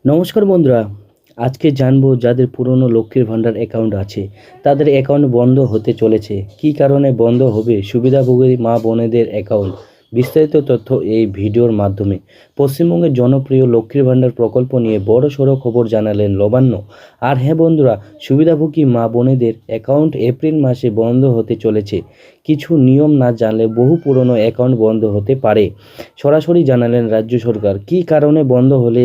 নমস্কার বন্ধুরা, আজকে জানবো যাদের পুরনো লক্ষ্মীর ভাণ্ডার অ্যাকাউন্ট আছে তাদের অ্যাকাউন্ট বন্ধ হতে চলেছে। কী কারণে বন্ধ হবে সুবিধাভোগী মা বোনেদের অ্যাকাউন্ট? বিস্তারিত তথ্য এই ভিডিওর মাধ্যমে। পশ্চিমবঙ্গের জনপ্রিয় লক্ষ্মীর ভাণ্ডার প্রকল্প নিয়ে বড়সড় খবর জানালেন নবান্ন। আর হ্যাঁ বন্ধুরা, সুবিধাভোগী মা বোনেদের অ্যাকাউন্ট এপ্রিল মাসে বন্ধ হতে চলেছে। কিছু নিয়ম না জানলে বহু পুরনো অ্যাকাউন্ট বন্ধ হতে পারে। সরাসরি জানালেন রাজ্য সরকার। কী কারণে বন্ধ হলে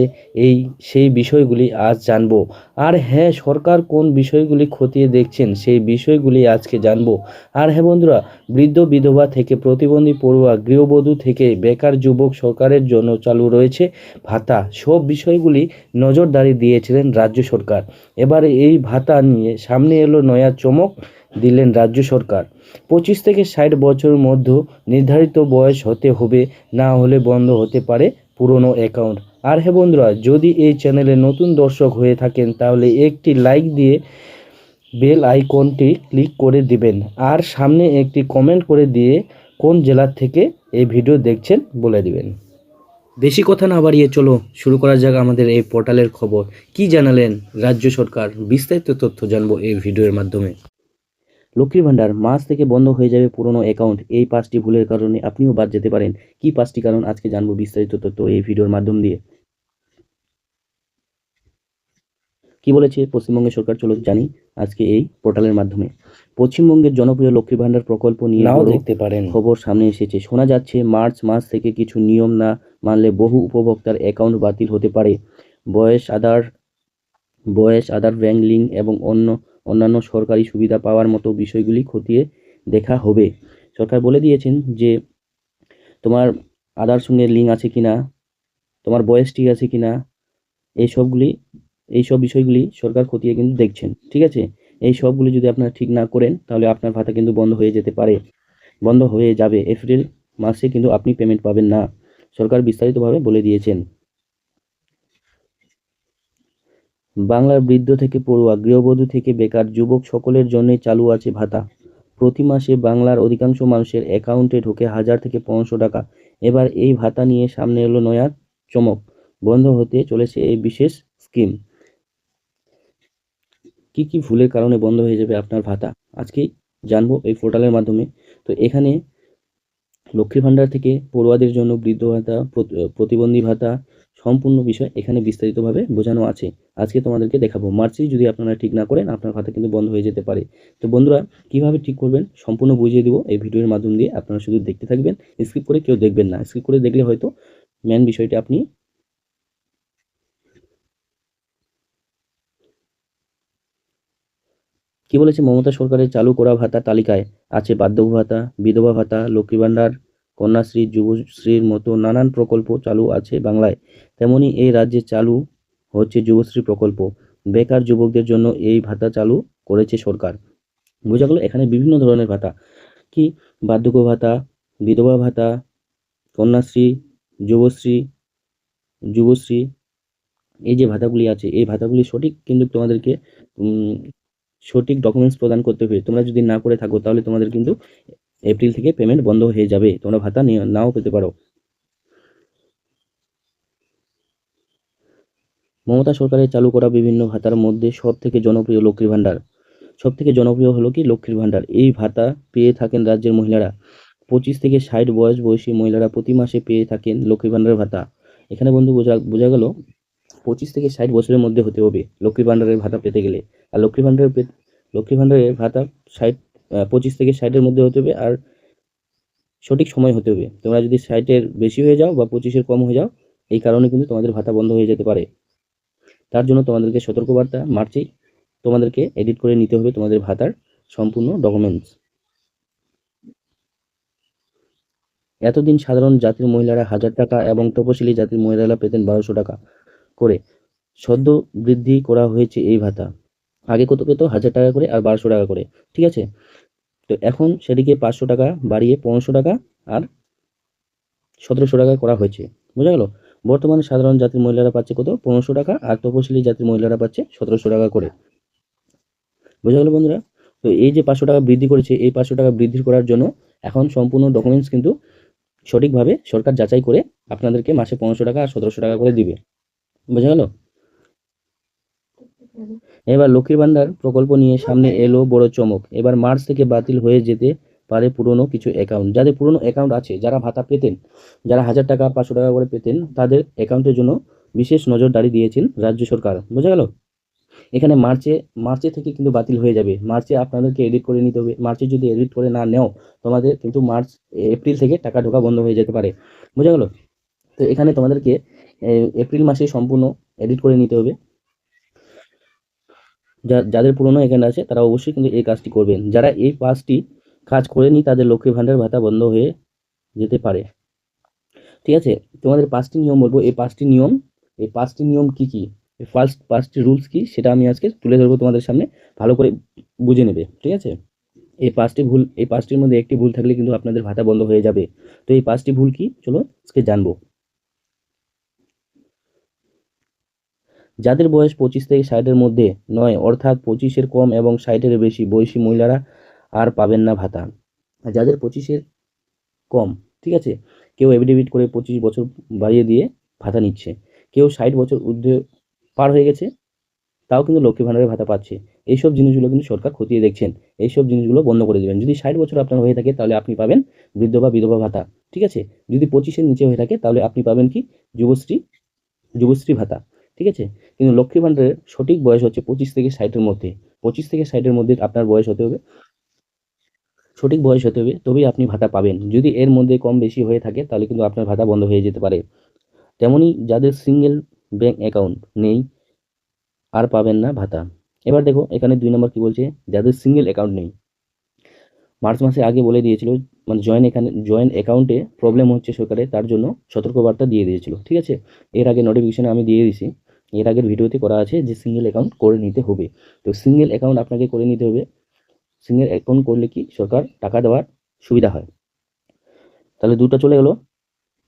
সেই বিষয়গুলি আজ জানবো। আর হ্যাঁ, সরকার কোন বিষয়গুলি খতিয়ে দেখছেন সেই বিষয়গুলি আজকে জানবো। আর হ্যাঁ বন্ধুরা, বৃদ্ধ বিধবা থেকে প্রতিবন্ধী পড়ুয়া গৃহবধূ থেকে বেকার যুবক সরকারের জন্য চালু রয়েছে ভাতা। সব বিষয়গুলি নজরদারি দিয়েছিলেন রাজ্য সরকার। এবারে এই ভাতা নিয়ে সামনে এলো নয়া চমক দিলেন রাজ্য সরকার। 25 থেকে 60 বছরের মধ্যে নির্ধারিত বয়স হতে হবে, না হলে বন্ধ হতে পারে পুরনো অ্যাকাউন্ট। আর হ্যাঁ বন্ধুরা, যদি এই চ্যানেলে নতুন দর্শক হয়ে থাকেন তাহলে একটি লাইক দিয়ে বেল আইকনটি ক্লিক করে দিবেন, আর সামনে একটি কমেন্ট করে দিয়ে কোন জেলার থেকে এই ভিডিও দেখছেন বলে দিবেন। বেশি কথা না বাড়িয়ে চলো শুরু করা যাক আমাদের এই পোর্টালের খবর। কি জানালেন রাজ্য সরকার, বিস্তারিত তথ্য জানবো এই ভিডিওর মাধ্যমে। লক্ষ্মীর ভাণ্ডার মাস থেকে বন্ধ হয়ে যাবে পুরনো অ্যাকাউন্ট। এই 5টি ভুলের কারণে আপনিও বাদ যেতে পারেন। কি 5টি কারণ আজকে জানবো বিস্তারিত তথ্য এই ভিডিওর মাধ্যম দিয়ে। কি বলেছে পশ্চিমবঙ্গের সরকার, চলো জানি আজকে এই পোর্টালের মাধ্যমে। পশ্চিমবঙ্গের জনপ্রিয় লক্ষ্মী ভাণ্ডার প্রকল্প নিয়ে নাও দেখতে পারেন খবর সামনে এসেছে। শোনা যাচ্ছে মার্চ মাস থেকে কিছু নিয়ম না মানলে বহু উপভোক্তার অ্যাকাউন্ট বাতিল হতে পারে। বয়স আধার ব্যাংক লিঙ্ক এবং অন্যান্য সরকারি সুবিধা পাওয়ার মতো বিষয়গুলি খতিয়ে দেখা হবে। সরকার বলে দিয়েছেন যে তোমার আধার সঙ্গে লিঙ্ক আছে কিনা, তোমার বয়স ঠিক আছে কিনা, এইসব বিষয়গুলি সরকার খতিয়ে কিন্তু দেখছেন। ঠিক আছে, এই সবগুলি যদি আপনারা ঠিক না করেন তাহলে আপনার ভাতা কিন্তু বন্ধ হয়ে যেতে পারে, বন্ধ হয়ে যাবে। এপ্রিল মাসে কিন্তু আপনি পেমেন্ট পাবেন না, সরকার বিস্তারিতভাবে বলে দিয়েছেন। বাংলার বৃদ্ধ থেকে পড়ুয়া গৃহবধূ থেকে বেকার যুবক সকলের জন্যই চালু আছে ভাতা। প্রতি মাসে বাংলার অধিকাংশ মানুষের অ্যাকাউন্টে ঢোকে 1000 থেকে 1500 টাকা। এবার এই ভাতা নিয়ে সামনে এলো নয়া চমক। বন্ধ হতে চলেছে এই বিশেষ স্কিম। কি কি ভুলের কারণে বন্ধ হয়ে যাবে আপনার ভাতা আজকেই জানবো এই পোর্টালের মাধ্যমে। তো এখানে লক্ষ্মীর ভাণ্ডার থেকে পড়ুয়াদের জন্য বৃদ্ধ ভাতা, প্রতিবন্ধী ভাতা সম্পূর্ণ বিষয় এখানে বিস্তারিতভাবে বোঝানো আছে। আজকে তোমাদেরকে দেখাবো। মার্চেই যদি আপনারা ঠিক না করেন আপনার ভাতা কিন্তু বন্ধ হয়ে যেতে পারে। তো বন্ধুরা, কিভাবে ঠিক করবেন সম্পূর্ণ বুঝিয়ে দিব এই ভিডিওর মাধ্যম দিয়ে। আপনারা শুধু দেখতে থাকবেন, স্কিপ করে কেউ দেখবেন না। স্কিপ করে দেখলে হয়তো মেন বিষয়টা আপনি। কি বলেছে, মমতা সরকারের চালু করা ভাতার তালিকায় আছে বার্ধক্য ভাতা, বিধবা ভাতা, লক্ষ্মী ভাণ্ডার, কন্যাশ্রী, যুবশ্রীর মতো নানান প্রকল্প চালু আছে বাংলায়। তেমনি এই রাজ্যে চালু হচ্ছে যুবশ্রী প্রকল্প। বেকার যুবকদের জন্য এই ভাতা চালু করেছে সরকার। বোঝা গেল, এখানে বিভিন্ন ধরনের ভাতা। কি, বার্ধক্য ভাতা, বিধবা ভাতা, কন্যাশ্রী, যুবশ্রী, যুবশ্রী, এই যে ভাতাগুলি আছে এই ভাতাগুলি সঠিক কিন্তু তোমাদেরকে সঠিক ডকুমেন্টস প্রদান করতে হবে। তোমরা যদি না করে থাকো তাহলে তোমাদের কিন্তু এপ্রিল থেকে পেমেন্ট বন্ধ হয়ে যাবে, তোমরা ভাতা নাও পেতে পারো। মমতা সরকারের চালু করা বিভিন্ন ভাতার মধ্যে সব থেকে জনপ্রিয় লক্ষ্মীর ভাণ্ডার। সব থেকে জনপ্রিয় হলো কি লক্ষ্মীর ভাণ্ডার। এই ভাতা পেয়ে থাকেন রাজ্যের মহিলারা। 25 থেকে 60 বয়সী মহিলারা প্রতি মাসে পেয়ে থাকেন লক্ষ্মীর ভাণ্ডারের ভাতা। এখানে বন্ধু বোঝা গেল 25 থেকে 60 বছরের মধ্যে হতে হবে লক্ষ্মীর ভাণ্ডারের ভাতা পেতে গেলে। আর লক্ষ্মীর ভাণ্ডারের ভাতা 25 থেকে 60-এর মধ্যে হতে হবে, আর সঠিক সময় হতে হবে। তোমরা যদি 60-এর বেশি হয়ে যাও বা 25-এর কম হয়ে যাও, এই কারণে কিন্তু তোমাদের ভাতা বন্ধ হয়ে যেতে পারে। তার জন্য তোমাদেরকে সতর্কবার্তা, মার্চেই তোমাদেরকে এডিট করে নিতে হবে তোমাদের ভাতার সম্পূর্ণ ডকুমেন্টস। এতদিন সাধারণ জাতির মহিলারা 1000 টাকা এবং তপশিলি জাতির মহিলারা পেতেন 1200 টাকা করে। সদ্য বৃদ্ধি করা হয়েছে এই ভাতা। আগে কত পেত? 1000 টাকা করে আর 1200 টাকা করে। ঠিক আছে, তো এখন সেটিকে 500 টাকা বাড়িয়ে 1500 টাকা আর 1700 টাকা করা হয়েছে। বোঝা গেল, বর্তমানে সাধারণ জাতির মহিলারা পাচ্ছে কত? 1500 টাকা, আর তপশিলি জাতির মহিলারা পাচ্ছে 1700 টাকা করে। বোঝা গেল বন্ধুরা। তো এই যে 500 টাকা বৃদ্ধি করেছে, এই 500 টাকা বৃদ্ধি করার জন্য এখন সম্পূর্ণ ডকুমেন্টস কিন্তু সঠিকভাবে সরকার যাচাই করে আপনাদেরকে মাসে 1500 টাকা আর 1700 টাকা করে দিবে। বোঝা গেল। এবার লক্ষ্মীর ভান্ডার প্রকল্প নিয়ে সামনে এলো বড় চমক। এবার মার্চ থেকে বাতিল হয়ে যেতে পারে পুরনো কিছু অ্যাকাউন্ট। যাদের পুরনো অ্যাকাউন্ট আছে, যারা ভাতা পেতেন, যারা 1000 টাকা 500 টাকা করে পেতেন, তাদের অ্যাকাউন্টের জন্য বিশেষ নজরদারি দিয়েছেন রাজ্য সরকার। বোঝা গেল? এখানে মার্চে থেকে কিন্তু বাতিল হয়ে যাবে। মার্চে আপনাদেরকে এডিট করে নিতে হবে। মার্চে যদি এডিট করে না নেও, তোমাদের কিন্তু এপ্রিল থেকে টাকা ঢোকা বন্ধ হয়ে যেতে পারে। বোঝা গেল? তো এখানে তোমাদেরকে এপ্রিল মাসে সম্পূর্ণ এডিট করে নিতে হবে। যাদের পুরনো অ্যাকাউন্ট আছে তারা অবশ্যই কিন্তু এই কাজটি করবেন। যারা এই 5টি কাজ করেনি তাদের লক্ষ্মীর ভান্ডার ভাতা বন্ধ হয়ে যেতে পারে। ঠিক আছে? তোমাদের 5টি নিয়ম বলবো। এই 5টি নিয়ম কি কি, এই 5টি রুলস কি, সেটা আমি আজকে তুলে ধরবো তোমাদের সামনে, ভালো করে বুঝে নেবে। ঠিক আছে? এই 5টির মধ্যে একটি ভুল থাকলে কিন্তু আপনাদের ভাতা বন্ধ হয়ে যাবে। তো এই 5টি ভুল কি, চলো আজকে জানবো। যাদের বয়স 25 থেকে 60-এর মধ্যে নয়, অর্থাৎ 25-এর কম এবং 60-এর বেশি বয়সী মহিলারা আর পাবেন না ভাতা। আর যাদের 25-এর কম, ঠিক আছে, কেউ এফিডেভিট করে 25 বছর বাড়িয়ে দিয়ে ভাতা নিচ্ছে, কেউ 60 বছর ঊর্ধ্বে পার হয়ে গেছে, তাও কিন্তু লক্ষ্মী ভাণ্ডারের ভাতা পাচ্ছে। এইসব জিনিসগুলো কিন্তু সরকার খতিয়ে দেখছেন। এইসব জিনিসগুলো বন্ধ করে দেবেন। যদি 60 বছর আপনার হয়ে থাকে তাহলে আপনি পাবেন বৃদ্ধ বা বিধবা ভাতা। ঠিক আছে? যদি 25-এর নিচে হয়ে থাকে তাহলে আপনি পাবেন কি, যুবশ্রী যুবশ্রী ভাতা। ঠিক আছে? কিন্তু লক্ষ্মী ভাণ্ডারের সঠিক বয়স হচ্ছে 25 থেকে 60-এর মধ্যে। 25 থেকে 60-এর মধ্যে আপনার বয়স হতে হবে, সঠিক বয়স হতে হবে, তবেই আপনি ভাতা পাবেন। যদি এর মধ্যে কম বেশি হয়ে থাকে তাহলে কিন্তু আপনার ভাতা বন্ধ হয়ে যেতে পারে। তেমনি যাদের সিঙ্গেল ব্যাংক অ্যাকাউন্ট নেই আর পাবেন না ভাতা। এবার দেখো এখানে 2 নম্বর কি বলছে, যাদের সিঙ্গেল অ্যাকাউন্ট নেই। মার্চ মাসে আগে বলে দিয়েছিল, মানে জয়েন্ট অ্যাকাউন্টে প্রবলেম হচ্ছে সরকারের, তার জন্য সতর্কবার্তা দিয়ে দিয়েছিল। ঠিক আছে? এর আগে নোটিফিকেশনে আমি দিয়ে দিয়েছি, এর আগের ভিডিওতে করা আছে যে সিঙ্গেল অ্যাকাউন্ট করে নিতে হবে। তো সিঙ্গেল অ্যাকাউন্ট আপনাকে করে নিতে হবে। সিঙ্গেল অ্যাকাউন্ট করলে কি সরকার টাকা দেওয়ার সুবিধা হয়। তাহলে 2টা চলে গেল,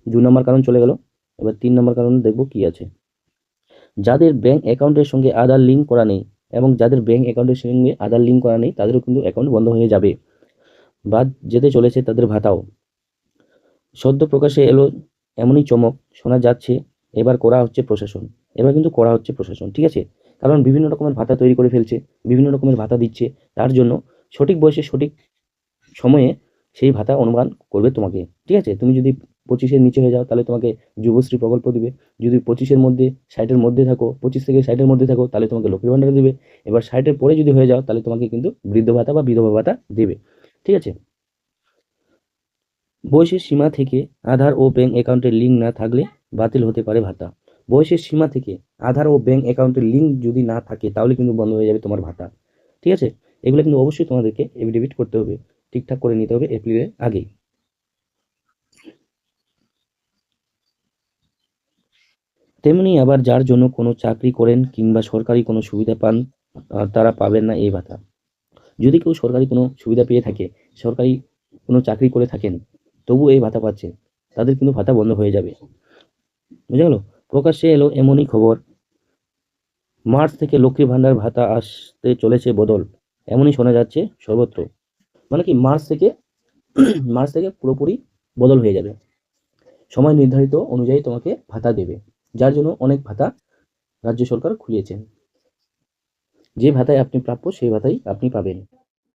2 নম্বর কারণ চলে গেল। এবার 3 নম্বর কারণ দেখব কি আছে। যাদের ব্যাংক অ্যাকাউন্টের সঙ্গে আধার লিঙ্ক করা নেই, এবং যাদের ব্যাংক অ্যাকাউন্টের সঙ্গে আধার লিঙ্ক করা নেই তাদেরও কিন্তু অ্যাকাউন্ট বন্ধ হয়ে যাবে, বাদ যেতে চলেছে তাদের ভাতাও। সদ্য প্রকাশে এলো এমনই চমক, শোনা যাচ্ছে এবার করা হচ্ছে প্রশাসন। এবার কিন্তু করা হচ্ছে প্রশাসন। ঠিক আছে? কারণ বিভিন্ন রকমের ভাতা তৈরি করে ফেলছে, বিভিন্ন রকমের ভাতা দিচ্ছে, তার জন্য সঠিক বয়সে সঠিক সময়ে সেই ভাতা অনুমান করবে তোমাকে। ঠিক আছে? তুমি যদি 25-এর নিচে হয়ে যাও তাহলে তোমাকে যুবশ্রী প্রকল্প দিবে। যদি 25-এর মধ্যে 60-এর মধ্যে থাকো, 25 থেকে 60-এর মধ্যে থাকো, তাহলে তোমাকে লক্ষ্মীর ভাণ্ডার দিবে। এবার 60-এর পরে যদি হয়ে যাও তাহলে তোমাকে কিন্তু বৃদ্ধ ভাতা বা বিধবা ভাতা দেবে। ঠিক আছে? বয়সের সীমা থেকে আধার ও ব্যাংক অ্যাকাউন্টের লিঙ্ক না থাকলে বাতিল হতে পারে ভাতা। বয়সের সীমা থেকে আধার ও ব্যাংক অ্যাকাউন্টের লিঙ্ক যদি না থাকে তাহলে কিন্তু বন্ধ হয়ে যাবে তোমার ভাতা। ঠিক আছে? এগুলো কিন্তু অবশ্যই তোমাদেরকে এফিডেভিট করতে হবে, ঠিকঠাক করে নিতে হবে এপ্রিলের আগেই। তেমনি আবার যার জন্য কোনো চাকরি করেন কিংবা সরকারি কোনো সুবিধা পান, তারা পাবেন না এই ভাতা। যদি কেউ সরকারি কোনো সুবিধা পেয়ে থাকে, সরকারি কোনো চাকরি করে থাকেন, তবু এই ভাতা পাচ্ছেন, তাদের কিন্তু ভাতা বন্ধ হয়ে যাবে। বুঝা গেল? প্রকাশ্যে এলো এমনই খবর, মার্চ থেকে লক্ষ্মীর ভাণ্ডার ভাতা আসতে চলেছে বদল, এমনই শোনা যাচ্ছে সর্বত্র। মানে কি, মার্চ থেকে পুরোপুরি বদল হয়ে যাবে। সময় নির্ধারিত অনুযায়ী তোমাকে ভাতা দেবে, যার জন্য অনেক ভাতা রাজ্য সরকার খুলিয়েছেন। যে ভাতায় আপনি প্রাপ্য সেই ভাতাই আপনি পাবেন।